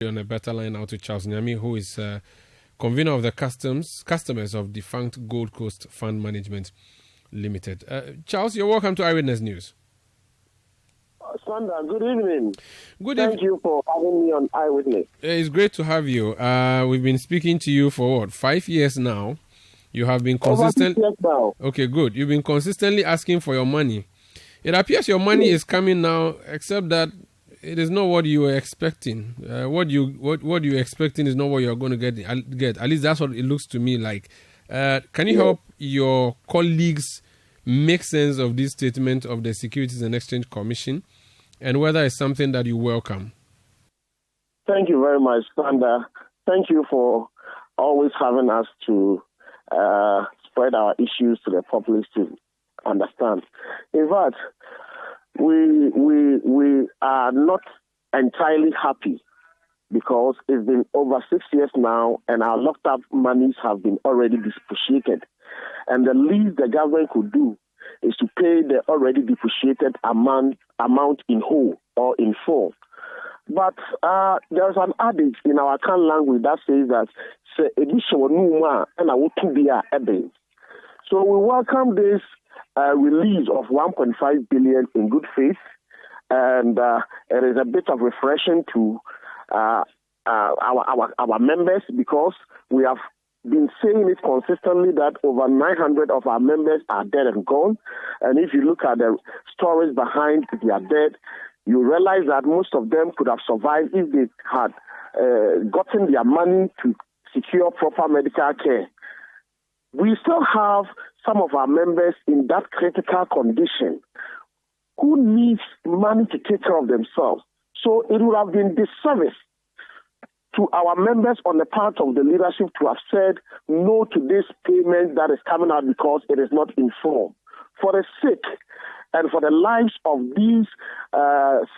On a better line now to Charles Nyami, who is convener of the customers of defunct Gold Coast Fund Management Limited. Charles, you're welcome to Eyewitness News. Sandra, good evening. Thank you for having me on Eyewitness. It's great to have you. We've been speaking to you for 5 years now. You have been consistent. Over 6 years now. Okay, good. You've been consistently asking for your money. It appears your money is coming now, except that it is not what you were expecting. What you're expecting is not what you're going to get. At least that's what it looks to me like. Can you help your colleagues make sense of this statement of the Securities and Exchange Commission, and whether it's something that you welcome? Thank you very much, Sandra. Thank you for always having us to spread our issues to the populace to understand. In fact, we are not entirely happy because it's been over 6 years now and our locked up monies have been already depreciated. And the least the government could do is to pay the already depreciated amount in whole or in full. But there's an adage in our Kan language that says that so we welcome this release of 1.5 billion in good faith, and it is a bit of refreshing to our members, because we have been saying it consistently that over 900 of our members are dead and gone. And if you look at the stories behind their death, you realize that most of them could have survived if they had gotten their money to secure proper medical care. We still have some of our members in that critical condition who needs money to take care of themselves. So it would have been disservice to our members on the part of the leadership to have said no to this payment that is coming out because it is not informed. For the sake and for the lives of these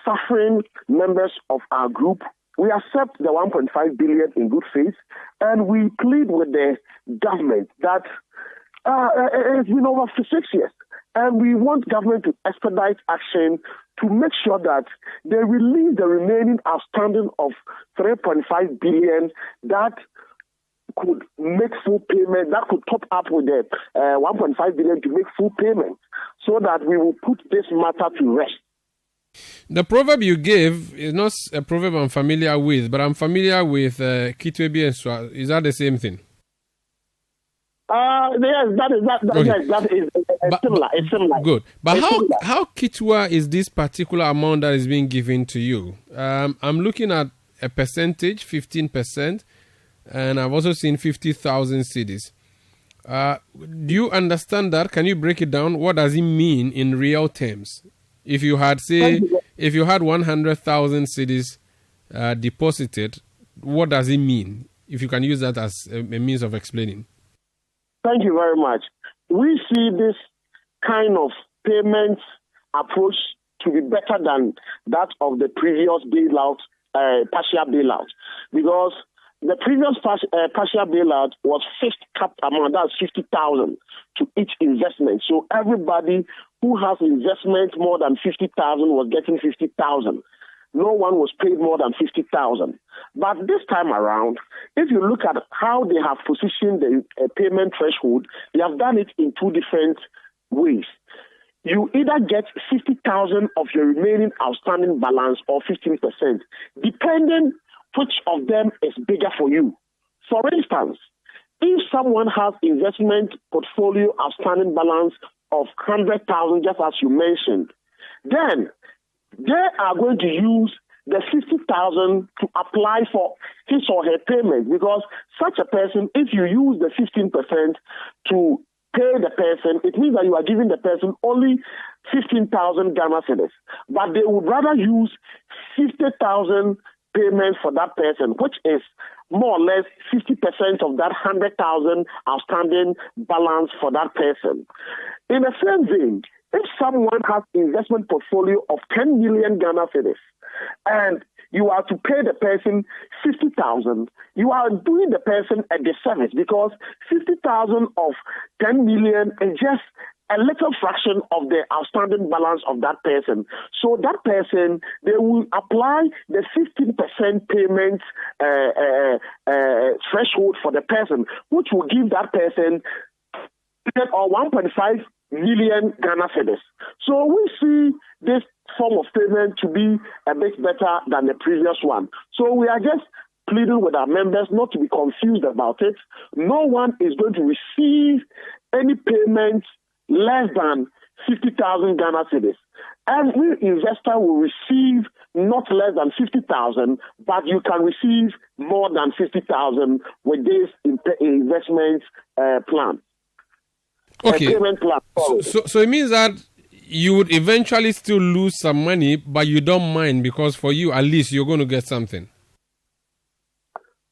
suffering members of our group, we accept the 1.5 billion in good faith, and we plead with the government that it's been over for 6 years, and we want government to expedite action to make sure that they release the remaining outstanding of 3.5 billion that could make full payment, that could top up with the 1.5 billion to make full payment, so that we will put this matter to rest. The proverb you gave is not a proverb I'm familiar with, but I'm familiar with Kitwebi and Swa. Is that the same thing? Yes, that is similar. It's similar. Good. But how Kitwa is this particular amount that is being given to you? I'm looking at a percentage, 15%, and I've also seen 50,000 cedis. Do you understand that? Can you break it down? What does it mean in real terms? If you had, if you had 100,000 cedis deposited, what does it mean? If you can use that as a means of explaining. Thank you very much. We see this kind of payment approach to be better than that of the previous bailout, partial bailout, because the previous partial bailout was fixed cap amount, that's 50,000 to each investment. So everybody who has investment more than 50,000 was getting 50,000. No one was paid more than 50,000. But this time around, if you look at how they have positioned the payment threshold, they have done it in two different ways. You either get 50,000 of your remaining outstanding balance or 15%, depending which of them is bigger for you. For instance, if someone has investment portfolio outstanding balance of 100,000, just as you mentioned, then they are going to use the 50,000 to apply for his or her payment, because such a person, if you use the 15% to pay the person, it means that you are giving the person only 15,000 Ghana cedis. But they would rather use 50,000 payment for that person, which is more or less 50% of that 100,000 outstanding balance for that person. In the same vein, if someone has investment portfolio of 10 million Ghana cedis and you are to pay the person 50,000, you are doing the person a disservice, because 50,000 of 10 million is just a little fraction of the outstanding balance of that person. So that person, they will apply the 15% payment threshold for the person, which will give that person or 1.5 million Ghana cedis. So we see this form of payment to be a bit better than the previous one. So we are just pleading with our members not to be confused about it. No one is going to receive any payment less than 50,000 Ghana cedis. Every investor will receive not less than 50,000, but you can receive more than 50,000 with this investment plan. Okay. So it means that you would eventually still lose some money, but you don't mind because for you, at least you're going to get something.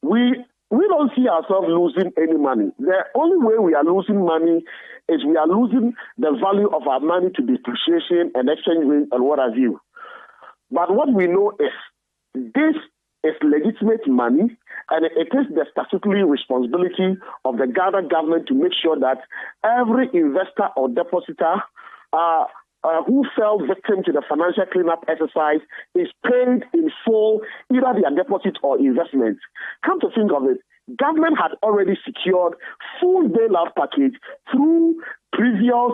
We don't see ourselves losing any money. The only way we are losing money is we are losing the value of our money to depreciation and exchange rate and what have you. But what we know is this is legitimate money, and it is the statutory responsibility of the Ghana government to make sure that every investor or depositor who fell victim to the financial cleanup exercise is paid in full, either their deposit or investment. Come to think of it, government had already secured full bailout package through previous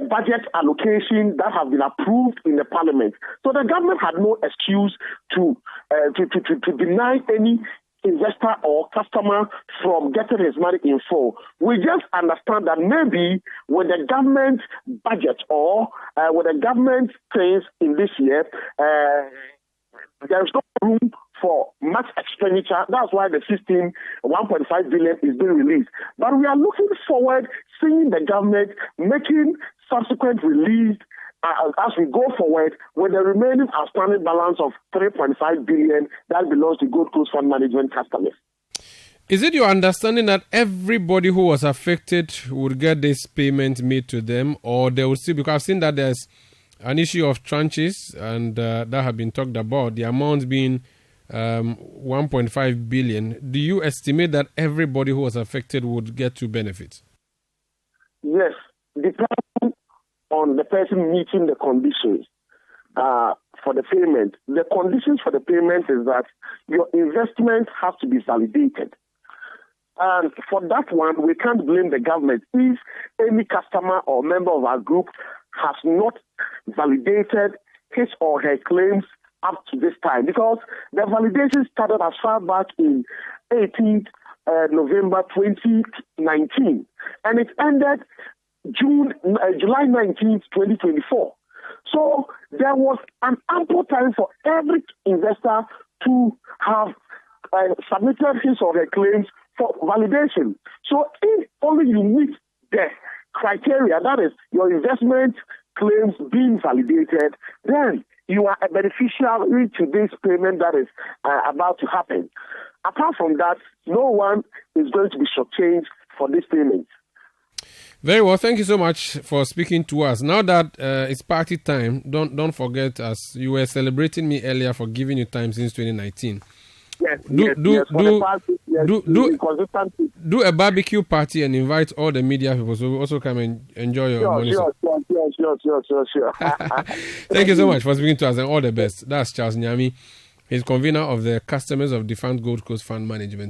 budget allocation that have been approved in the parliament. So the government had no excuse to deny any investor or customer from getting his money in full. We just understand that maybe with the government budget or with the government things in this year, there's no room for much expenditure. That's why the 1.5 billion is being released. But we are looking forward seeing the government making subsequent release as we go forward with the remaining outstanding balance of 3.5 billion that belongs to Gold Coast Fund Management customers. Is it your understanding that everybody who was affected would get this payment made to them, or they will still, because I've seen that there's an issue of tranches and that have been talked about, the amount being 1.5 billion. Do you estimate that everybody who was affected would get to benefits? Yes, depending on the person meeting the conditions for the payment. The conditions for the payment is that your investment has to be validated. And for that one, we can't blame the government if any customer or member of our group has not validated his or her claims up to this time, because the validation started as far back in 18th November 2019, and it ended July 19th, 2024. So there was an ample time for every investor to have submitted his or her claims for validation. So if only you meet the criteria, that is your investment claims being validated, then you are a beneficiary to this payment that is about to happen. Apart from that, no one is going to be shortchanged for this payment. Very well. Thank you so much for speaking to us. Now that it's party time, don't forget, as you were celebrating me earlier for giving you time since 2019. Yes, do a barbecue party and invite all the media people so we also come and enjoy your money. Sure. Thank you so much for speaking to us, and all the best. That's Charles Nyami. He's convener of the Customers of Defunct Gold Coast Fund Management.